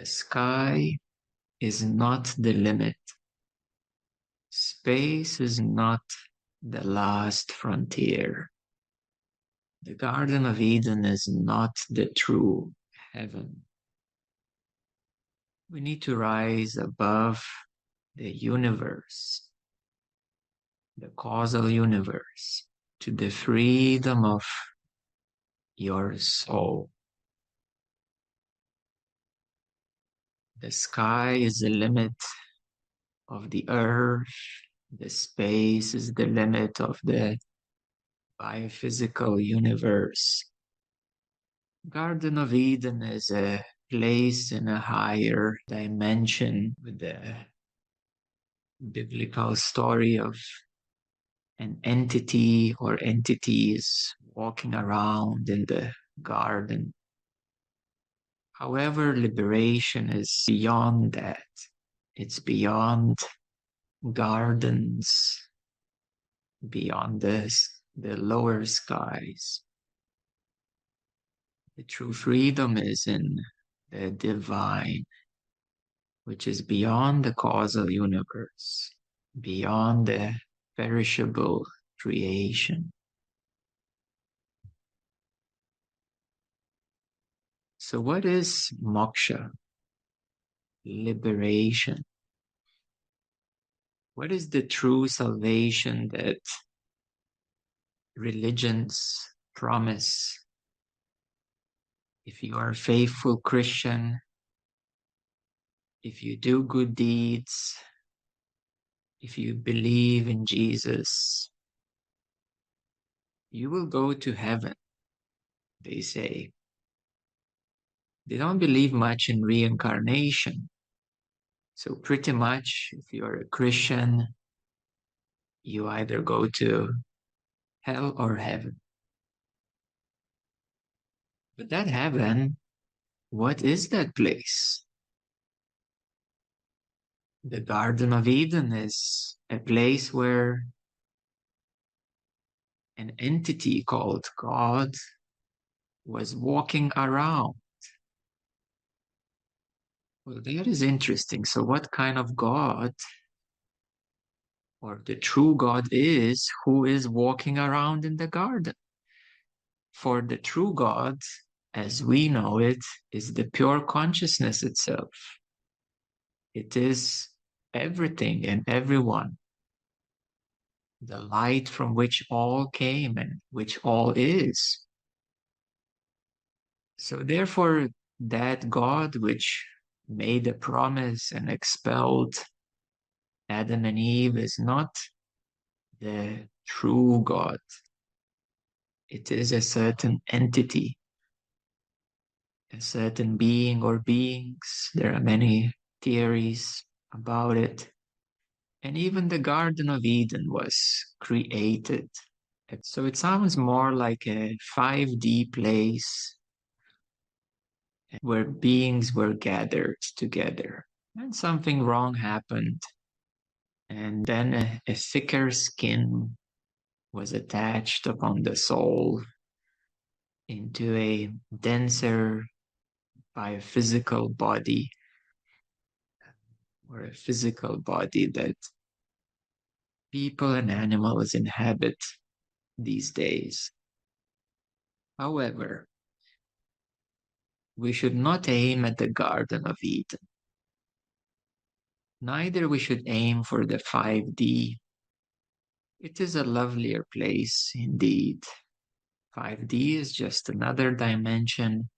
The sky is not the limit. Space is not the last frontier. The Garden of Eden is not the true heaven. We need to rise above the universe, the causal universe, to the freedom of your soul. The sky is the limit of the earth. The space is the limit of the biophysical universe. Garden of Eden is a place in a higher dimension with the biblical story of an entity or entities walking around in the garden. However, liberation is beyond that. It's beyond gardens, beyond the lower skies. The true freedom is in the divine, which is beyond the causal universe, beyond the perishable creation. So what is moksha? Liberation. What is the true salvation that religions promise? If you are a faithful Christian, if you do good deeds, if you believe in Jesus, you will go to heaven, they say. They don't believe much in reincarnation. So pretty much, if you're a Christian, you either go to hell or heaven. But that heaven, what is that place? The Garden of Eden is a place where an entity called God was walking around. Well, that is interesting. So what kind of God, or the true God, is who is walking around in the garden? For the true God, as we know it, is the pure consciousness itself. It is everything and everyone. The light from which all came and which all is. So therefore, that God which made a promise and expelled Adam and Eve is not the true God. It is a certain entity, a certain being or beings. There are many theories about it. And even the Garden of Eden was created. So it sounds more like a 5D place where beings were gathered together. And something wrong happened. And then a thicker skin was attached upon the soul into a denser biophysical body, or a physical body that people and animals inhabit these days. However, we should not aim at the Garden of Eden. Neither we should aim for the 5D. It is a lovelier place indeed. 5D is just another dimension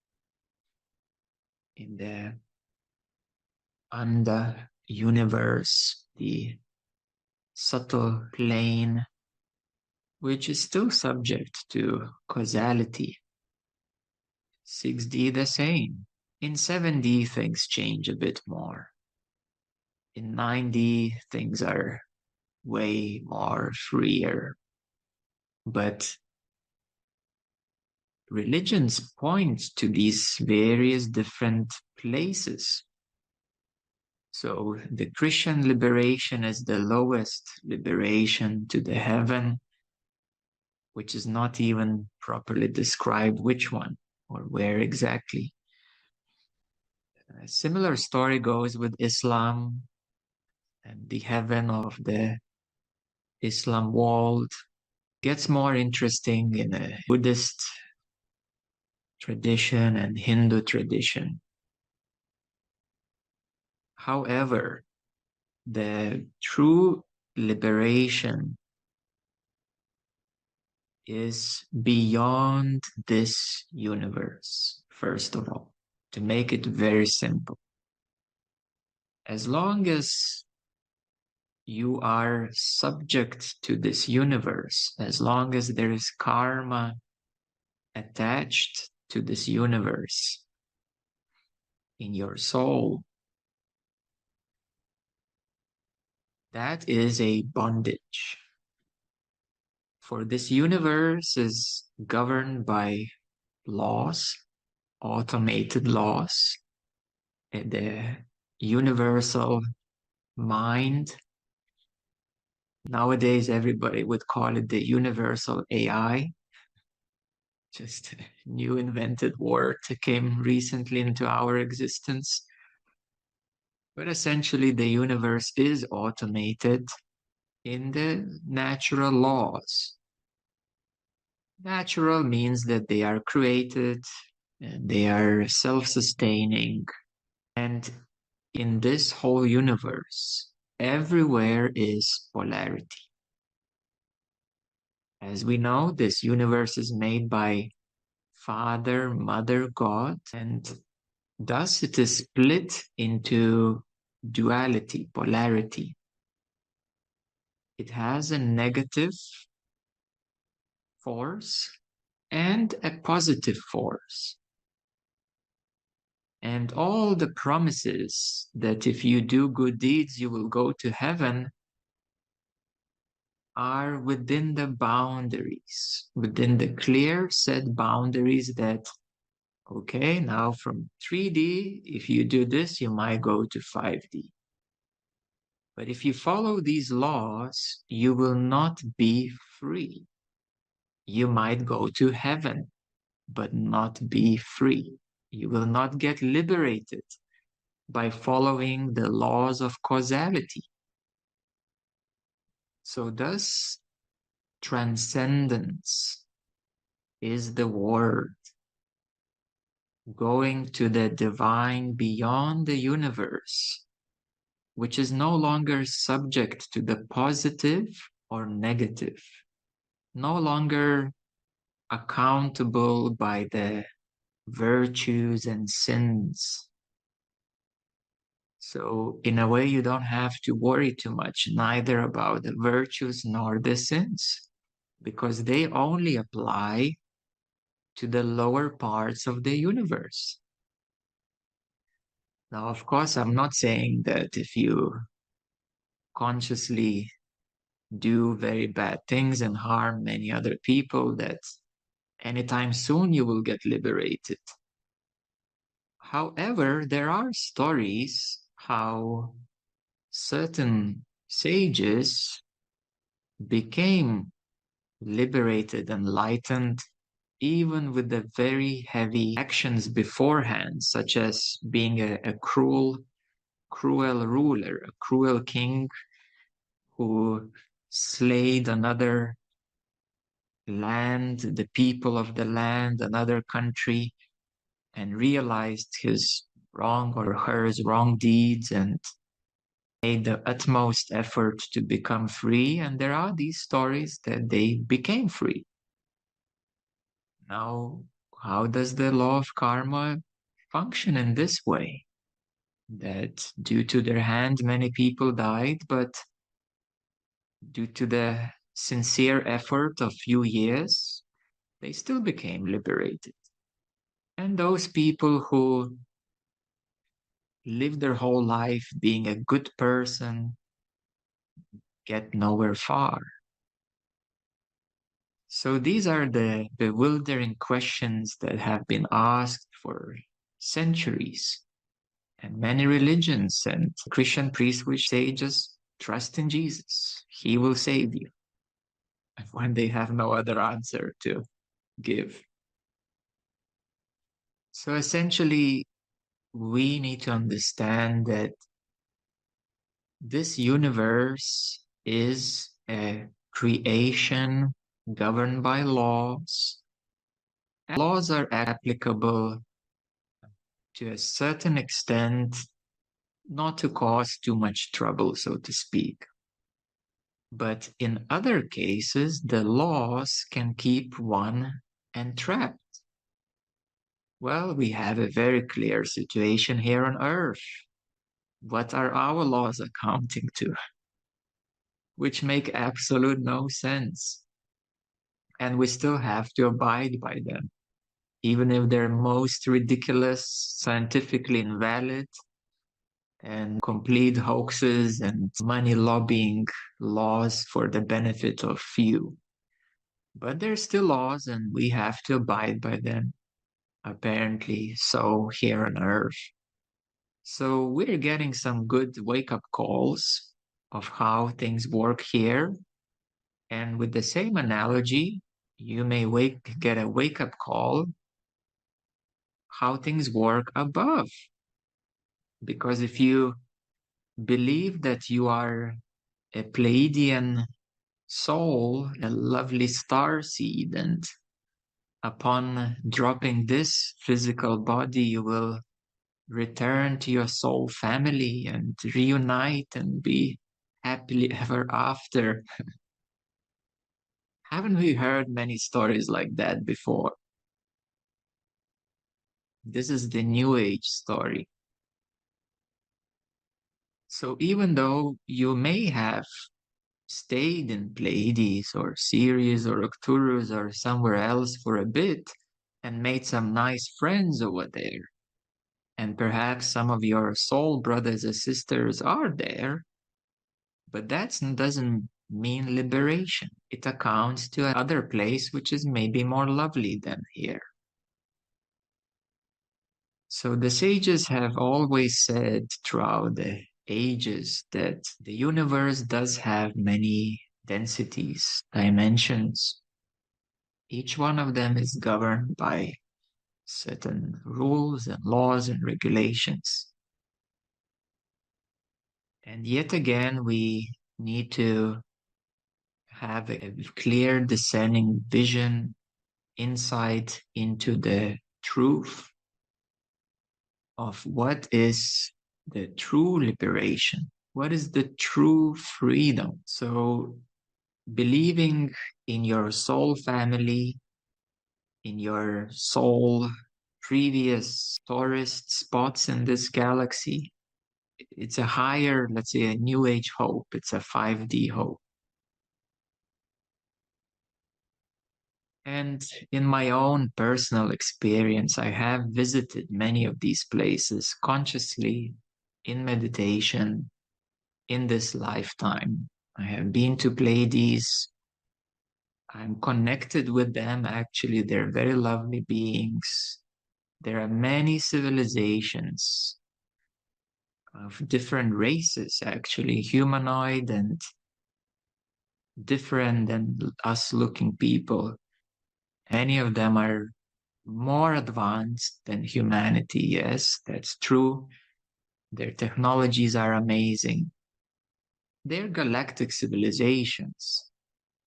in the Anda universe, the subtle plane, which is still subject to causality. 6D the same. In 7D, things change a bit more. In 9D, things are way more freer. But religions point to these various different places. So the Christian liberation is the lowest liberation to the heaven, which is not even properly described which one or where exactly. A similar story goes with Islam and the heaven of the Islam world. Gets more interesting in a Buddhist tradition and Hindu tradition. However, the true liberation is beyond this universe, first of all, to make it very simple. As long as you are subject to this universe, as long as there is karma attached to this universe in your soul, that is a bondage. For this universe is governed by laws, automated laws, the universal mind. Nowadays, everybody would call it the universal AI, just a new invented word that came recently into our existence. But essentially, the universe is automated in the natural laws. Natural means that they are created, and they are self-sustaining. And in this whole universe, everywhere is polarity. As we know, this universe is made by Father, Mother, God, and thus it is split into duality, polarity. It has a negative force and a positive force. And all the promises that if you do good deeds, you will go to heaven are within the boundaries, within the clear set boundaries that, okay, now from 3D, if you do this, you might go to 5D. But if you follow these laws, you will not be free. You might go to heaven, but not be free. You will not get liberated by following the laws of causality. So thus, transcendence is the word, going to the divine beyond the universe, which is no longer subject to the positive or negative, no longer accountable by the virtues and sins. So in a way, you don't have to worry too much, neither about the virtues nor the sins, because they only apply to the lower parts of the universe. Now, of course, I'm not saying that if you consciously do very bad things and harm many other people, that anytime soon you will get liberated. However, there are stories how certain sages became liberated, enlightened, even with the very heavy actions beforehand, such as being a cruel ruler, a cruel king who slayed another land, the people of the land, another country, and realized his wrong or hers wrong deeds and made the utmost effort to become free. And there are these stories that they became free. Now, how does the law of karma function in this way? That due to their hand, many people died, but due to the sincere effort of few years, they still became liberated. And those people who live their whole life being a good person get nowhere far. So these are the bewildering questions that have been asked for centuries. And many religions and Christian priests which say just trust in Jesus. He will save you. And when they have no other answer to give. So essentially, we need to understand that this universe is a creation governed by laws. Laws are applicable to a certain extent, not to cause too much trouble, so to speak. But in other cases, the laws can keep one entrapped. Well, we have a very clear situation here on Earth. What are our laws accounting to? Which make absolute no sense. And we still have to abide by them, even if they're most ridiculous, scientifically invalid, and complete hoaxes and money lobbying laws for the benefit of few. But they're still laws and we have to abide by them, apparently so here on Earth. So we're getting some good wake-up calls of how things work here. And with the same analogy, you may get a wake-up call how things work above. Because if you believe that you are a Pleiadian soul, a lovely star seed, and upon dropping this physical body, you will return to your soul family and reunite and be happily ever after. Haven't we heard many stories like that before? This is the New Age story. So even though you may have stayed in Pleiades or Sirius or Arcturus or somewhere else for a bit and made some nice friends over there, and perhaps some of your soul brothers and sisters are there, but that doesn't mean liberation. It accounts to another place which is maybe more lovely than here. So the sages have always said throughout the ages that the universe does have many densities, dimensions. Each one of them is governed by certain rules and laws and regulations. And yet again, we need to have a clear discerning vision, insight into the truth of what is the true liberation, what is the true freedom. So believing in your soul family, in your soul previous tourist spots in this galaxy, it's a higher, let's say, a new age hope. It's a 5D hope. And in my own personal experience, I have visited many of these places consciously in meditation in this lifetime. I have been to Pleiades. I'm connected with them. Actually, they're very lovely beings. There are many civilizations of different races, actually, humanoid and different than us looking people. Many of them are more advanced than humanity. Yes, that's true. Their technologies are amazing. They're galactic civilizations.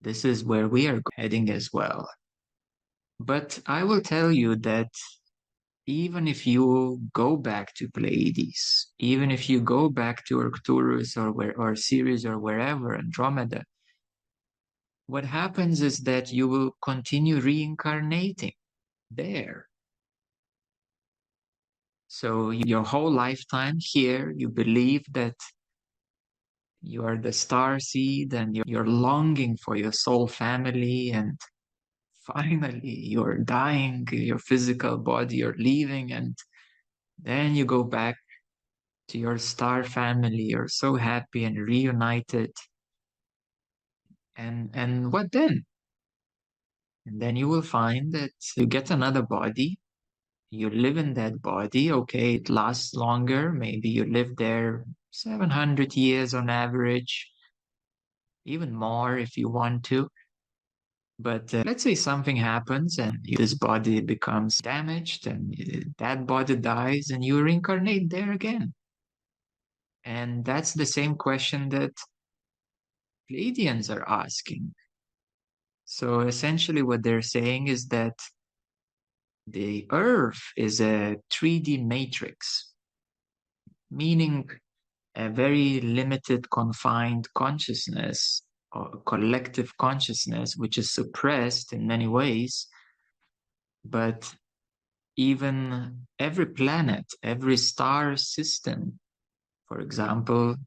This is where we are heading as well. But I will tell you that even if you go back to Pleiades, even if you go back to Arcturus or Sirius or wherever, Andromeda, what happens is that you will continue reincarnating there. So your whole lifetime here, you believe that you are the star seed and you're longing for your soul family, and finally you're dying, your physical body, you're leaving, and then you go back to your star family. You're so happy and reunited. And what then? And then you will find that you get another body. You live in that body. Okay, it lasts longer. Maybe you live there 700 years on average, even more if you want to. But let's say something happens and this body becomes damaged and that body dies and you reincarnate there again. And that's the same question that Pleiadians are asking. So essentially what they're saying is that the Earth is a 3D matrix, meaning a very limited, confined consciousness or collective consciousness, which is suppressed in many ways. But even every planet, every star system, for example,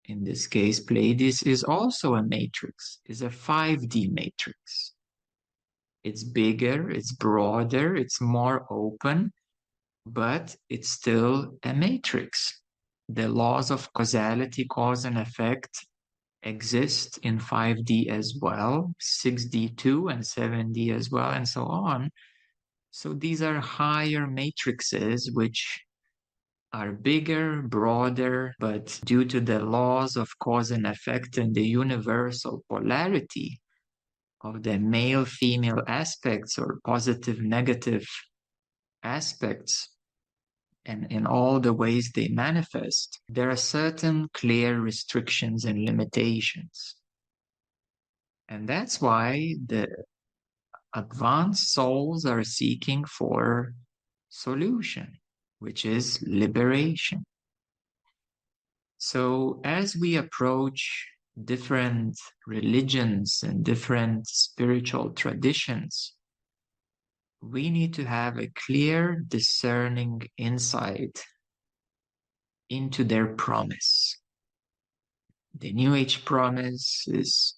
in this case, Pleiades is also a matrix, is a 5D matrix. It's bigger, it's broader, it's more open, but it's still a matrix. The laws of causality, cause and effect, exist in 5D as well, 6D too, and 7D as well, and so on. So these are higher matrices which are bigger, broader, but due to the laws of cause and effect and the universal polarity of the male-female aspects or positive, negative aspects, and in all the ways they manifest, there are certain clear restrictions and limitations. And that's why the advanced souls are seeking for solution, which is liberation. So as we approach different religions and different spiritual traditions, we need to have a clear, discerning insight into their promise. The New Age promise is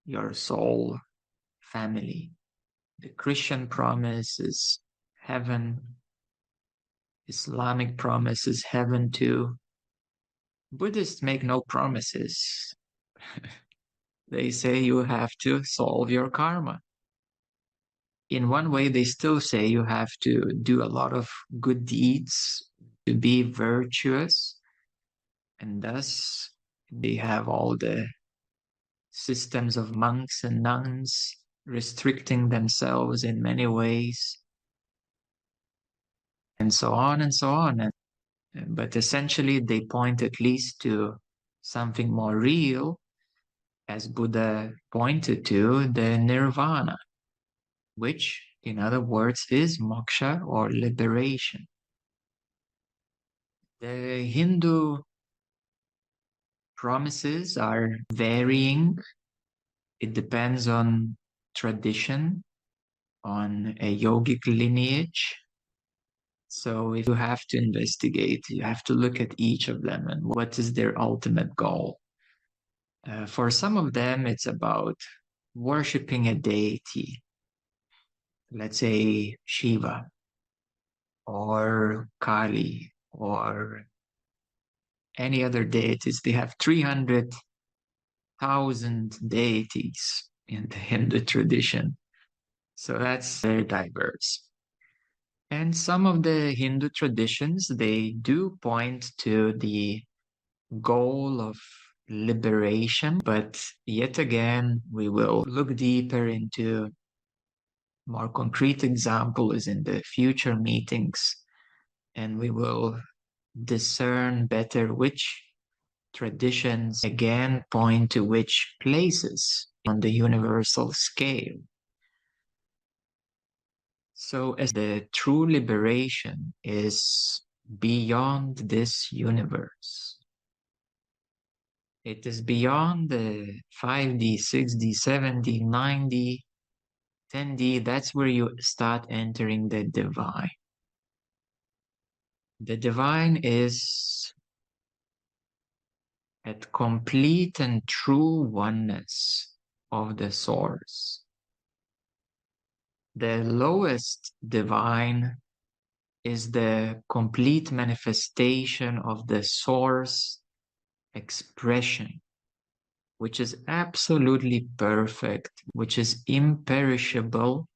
your soul, family. The Christian promise is heaven. Islamic promise is heaven too. Buddhists make no promises. They say you have to solve your karma. In one way, they still say you have to do a lot of good deeds to be virtuous. And thus, they have all the systems of monks and nuns restricting themselves in many ways, and so on and so on. But essentially, they point at least to something more real, as Buddha pointed to, the nirvana, which, in other words, is moksha or liberation. The Hindu promises are varying. It depends on tradition, on a yogic lineage. So if you have to investigate, you have to look at each of them and what is their ultimate goal. For some of them, it's about worshipping a deity, let's say Shiva or Kali or any other deities. They have 300,000 deities in the Hindu tradition. So that's very diverse. And some of the Hindu traditions, they do point to the goal of liberation, but yet again, we will look deeper into more concrete examples in the future meetings, and we will discern better which traditions again point to which places on the universal scale. So as the true liberation is beyond this universe. It is beyond the 5D, 6D, 7D, 9D, 10D. That's where you start entering the divine. The divine is at complete and true oneness of the source. The lowest divine is the complete manifestation of the source expression, which is absolutely perfect, which is imperishable,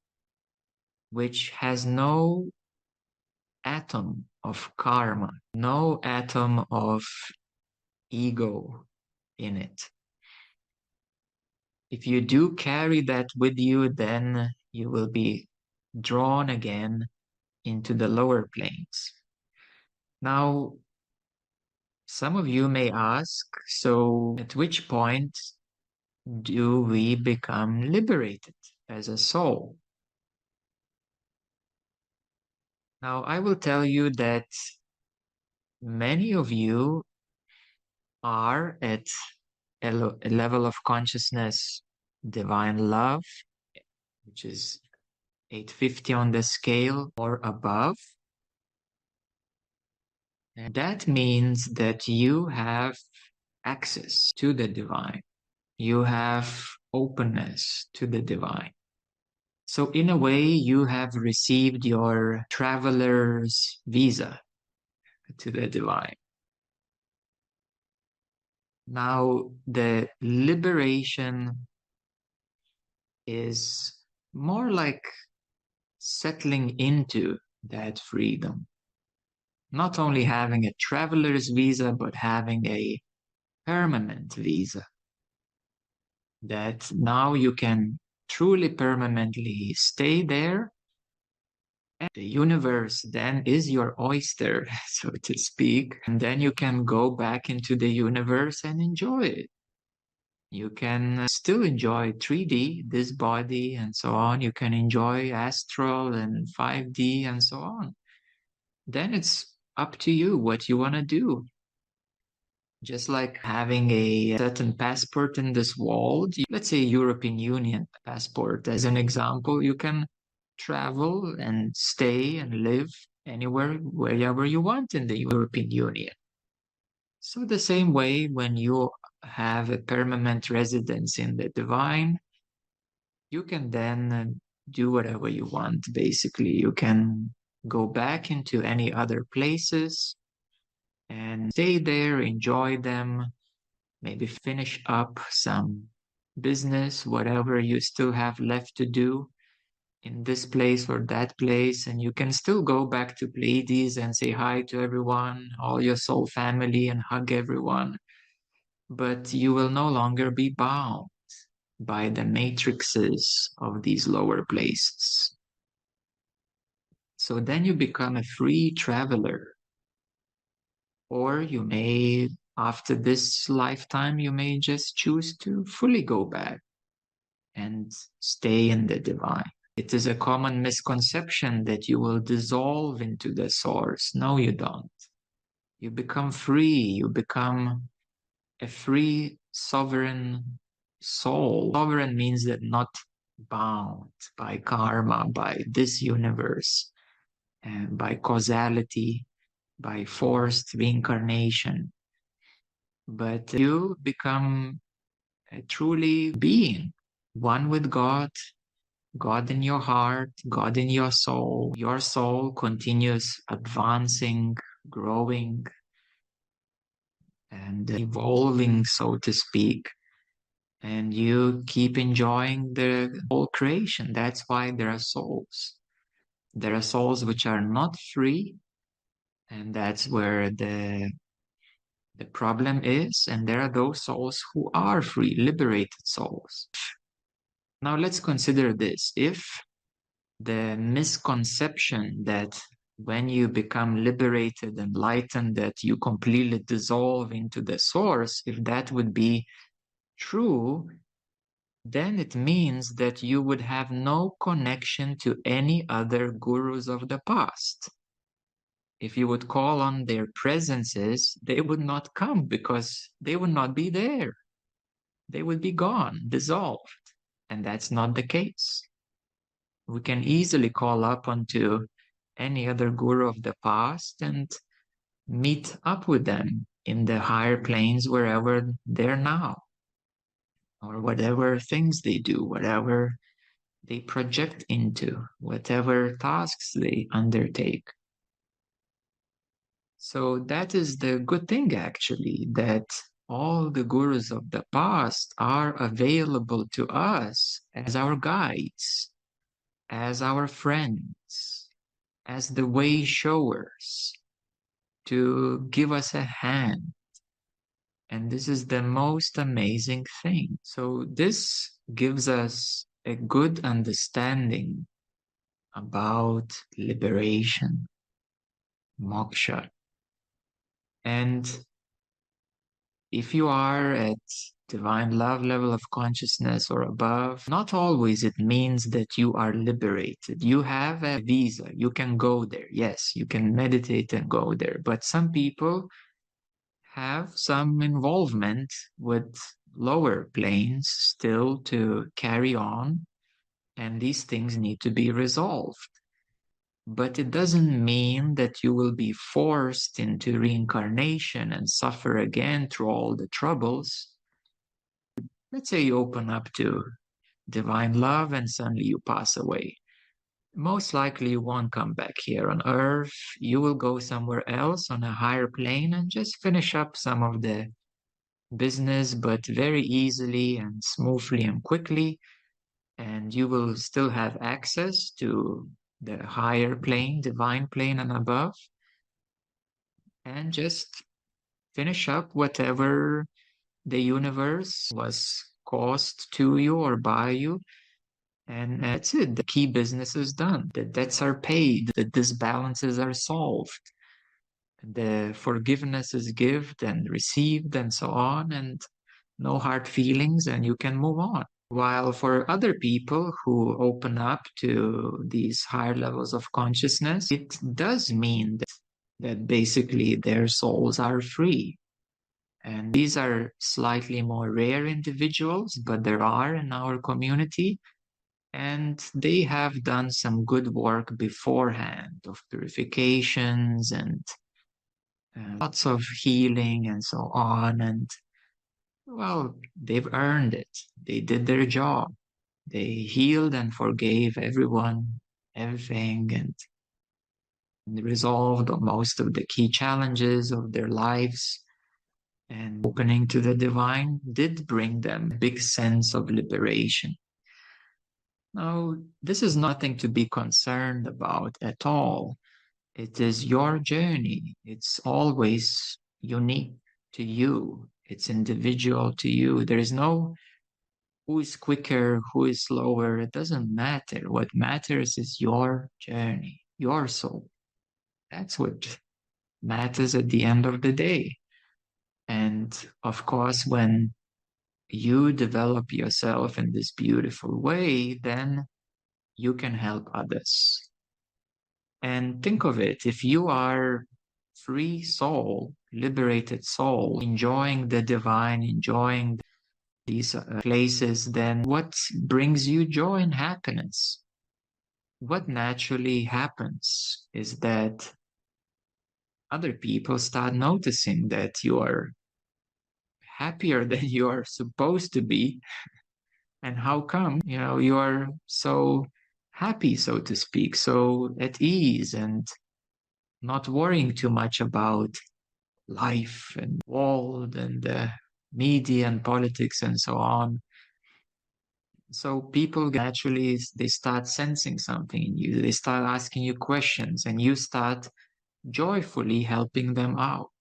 which has no atom of karma, no atom of ego in it. if you do carry that with you, then you will be drawn again into the lower planes. Now, some of you may ask, so at which point do we become liberated as a soul? Now, I will tell you that many of you are at a level of consciousness, divine love, which is 850 on the scale or above. And that means that you have access to the divine. You have openness to the divine. So in a way, you have received your traveler's visa to the divine. Now, the liberation is more like settling into that freedom. Not only having a traveler's visa, but having a permanent visa. That now you can truly permanently stay there. And the universe then is your oyster, so to speak. And then you can go back into the universe and enjoy it. You can still enjoy 3D, this body, and so on. You can enjoy astral and 5D and so on. Then it's up to you what you want to do. Just like having a certain passport in this world, let's say European Union passport as an example, you can travel and stay and live anywhere, wherever you want in the European Union. So the same way, when you have a permanent residence in the divine, you can then do whatever you want, basically. You can go back into any other places and stay there, enjoy them, maybe finish up some business, whatever you still have left to do in this place or that place. And you can still go back to Pleiades and say hi to everyone, all your soul family, and hug everyone. But you will no longer be bound by the matrices of these lower places. So then you become a free traveler. Or you may, after this lifetime, you may just choose to fully go back and stay in the divine. It is a common misconception that you will dissolve into the source. No, you don't. You become free. You become a free, sovereign soul. Sovereign means that not bound by karma, by this universe, and by causality, by forced reincarnation. But you become a truly being, one with God, God in your heart, God in your soul. Your soul continues advancing, growing, and evolving, so to speak. And you keep enjoying the whole creation. That's why there are souls. There are souls which are not free, and that's where the problem is. And there are those souls who are free, liberated souls. Now let's consider this. If the misconception that when you become liberated, enlightened, that you completely dissolve into the source, if that would be true, then it means that you would have no connection to any other gurus of the past. If you would call on their presences, they would not come because they would not be there. They would be gone, dissolved. And that's not the case. We can easily call up onto any other guru of the past and meet up with them in the higher planes wherever they're now, or whatever things they do, whatever they project into, whatever tasks they undertake. So that is the good thing, actually, that all the gurus of the past are available to us as our guides, as our friends, as the way showers, to give us a hand. And this is the most amazing thing. So this gives us a good understanding about liberation, moksha. And if you are at divine love level of consciousness or above, not always it means that you are liberated. You have a visa, you can go there. Yes, you can meditate and go there. But some people have some involvement with lower planes still to carry on, and these things need to be resolved. But it doesn't mean that you will be forced into reincarnation and suffer again through all the troubles. Let's say you open up to divine love and suddenly you pass away. Most likely you won't come back here on earth. You will go somewhere else on a higher plane and just finish up some of the business, but very easily and smoothly and quickly. And you will still have access to the higher plane, divine plane and above, and just finish up whatever the universe was caused to you or by you. And that's it. The key business is done. The debts are paid. The disbalances are solved. The forgiveness is given and received and so on. And no hard feelings, and you can move on. While for other people who open up to these higher levels of consciousness, it does mean that basically their souls are free. And these are slightly more rare individuals, but there are in our community. And they have done some good work beforehand of purifications and lots of healing and so on. And well, they've earned it. They did their job. They healed and forgave everyone, everything, and resolved most of the key challenges of their lives. And opening to the divine did bring them a big sense of liberation. Now, this is nothing to be concerned about at all. It is your journey. It's always unique to you. It's individual to you. There is no who is quicker, who is slower. It doesn't matter. What matters is your journey, your soul. That's what matters at the end of the day. And of course, when you develop yourself in this beautiful way, then you can help others. And think of it, if you are free soul, liberated soul, enjoying the divine, enjoying these places, then what brings you joy and happiness? What naturally happens is that other people start noticing that you are happier than you are supposed to be. And how come, you are so happy, so to speak, so at ease and not worrying too much about life and world and media and politics and so on. So people naturally, they start sensing something in you. They start asking you questions and you start joyfully helping them out.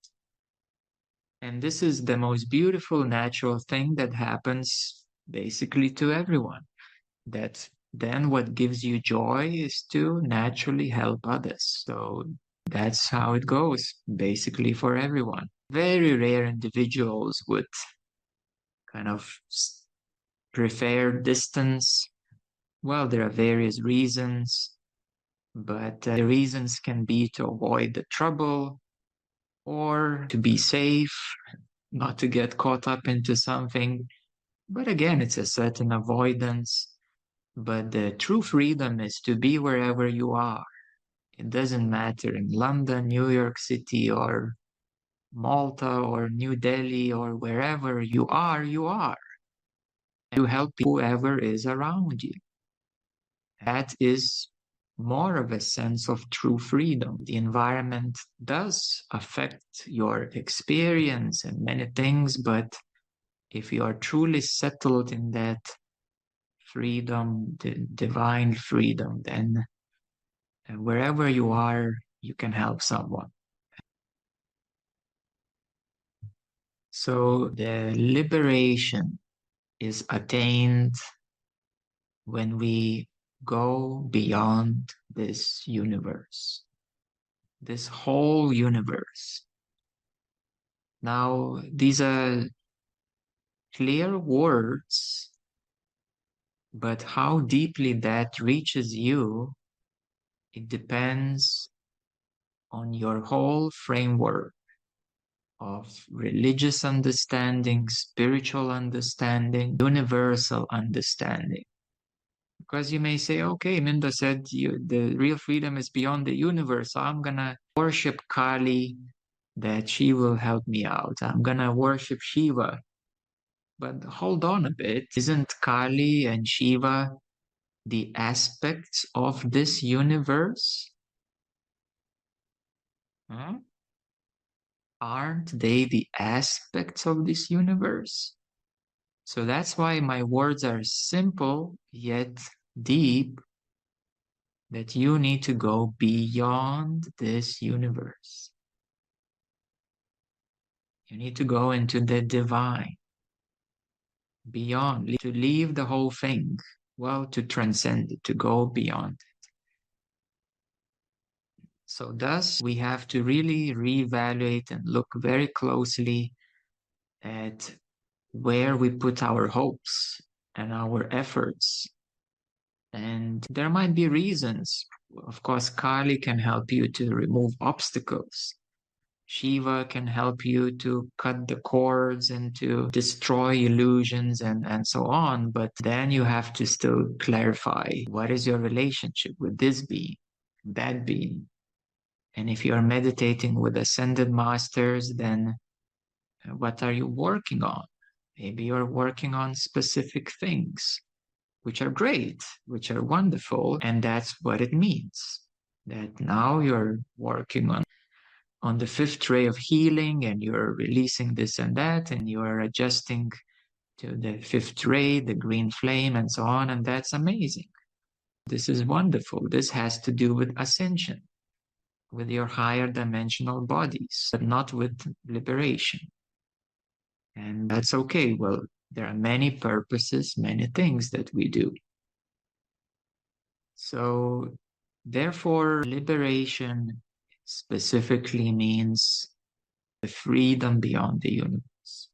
And this is the most beautiful natural thing that happens basically to everyone. That then what gives you joy is to naturally help others. So that's how it goes, basically for everyone. Very rare individuals would kind of prefer distance. Well, there are various reasons, but the reasons can be to avoid the trouble or to be safe, not to get caught up into something. But again, it's a certain avoidance. But the true freedom is to be wherever you are. It doesn't matter in London, New York City, or Malta, or New Delhi, or wherever you are, you are. You help whoever is around you. That is more of a sense of true freedom. The environment does affect your experience and many things, but if you are truly settled in that freedom, the divine freedom, then wherever you are, you can help someone. So the liberation is attained when we go beyond this universe, this whole universe. Now, these are clear words, but how deeply that reaches you, it depends on your whole framework of religious understanding, spiritual understanding, universal understanding. Because you may say, okay, Mindo said the real freedom is beyond the universe, so I'm gonna worship Kali, that she will help me out. I'm gonna worship Shiva. But hold on a bit, isn't Kali and Shiva the aspects of this universe? Huh? Aren't they the aspects of this universe? So that's why my words are simple yet deep, that you need to go beyond this universe. You need to go into the divine, beyond, to leave the whole thing, well, to transcend it, to go beyond it. So thus, we have to really reevaluate and look very closely at where we put our hopes and our efforts. And there might be reasons. Of course, Kali can help you to remove obstacles. Shiva can help you to cut the cords and to destroy illusions and so on. But then you have to still clarify, what is your relationship with this being, that being? And if you are meditating with ascended masters, then what are you working on? Maybe you're working on specific things, which are great, which are wonderful. And that's what it means, that now you're working on the fifth ray of healing, and you're releasing this and that, and you're adjusting to the fifth ray, the green flame, and so on. And that's amazing. This is wonderful. This has to do with ascension, with your higher dimensional bodies, but not with liberation. And that's okay. Well, there are many purposes, many things that we do. So, therefore, liberation specifically means the freedom beyond the universe.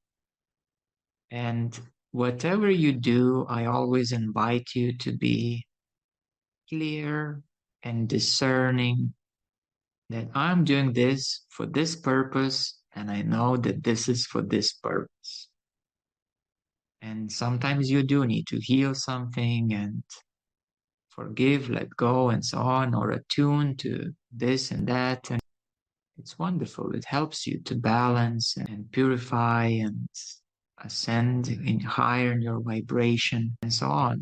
And whatever you do, I always invite you to be clear and discerning that I'm doing this for this purpose, and I know that this is for this purpose. And sometimes you do need to heal something and forgive, let go, and so on, or attune to this and that. And it's wonderful. It helps you to balance and purify and ascend in higher in your vibration and so on.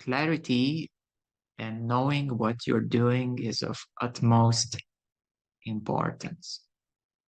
Clarity and knowing what you're doing is of utmost importance.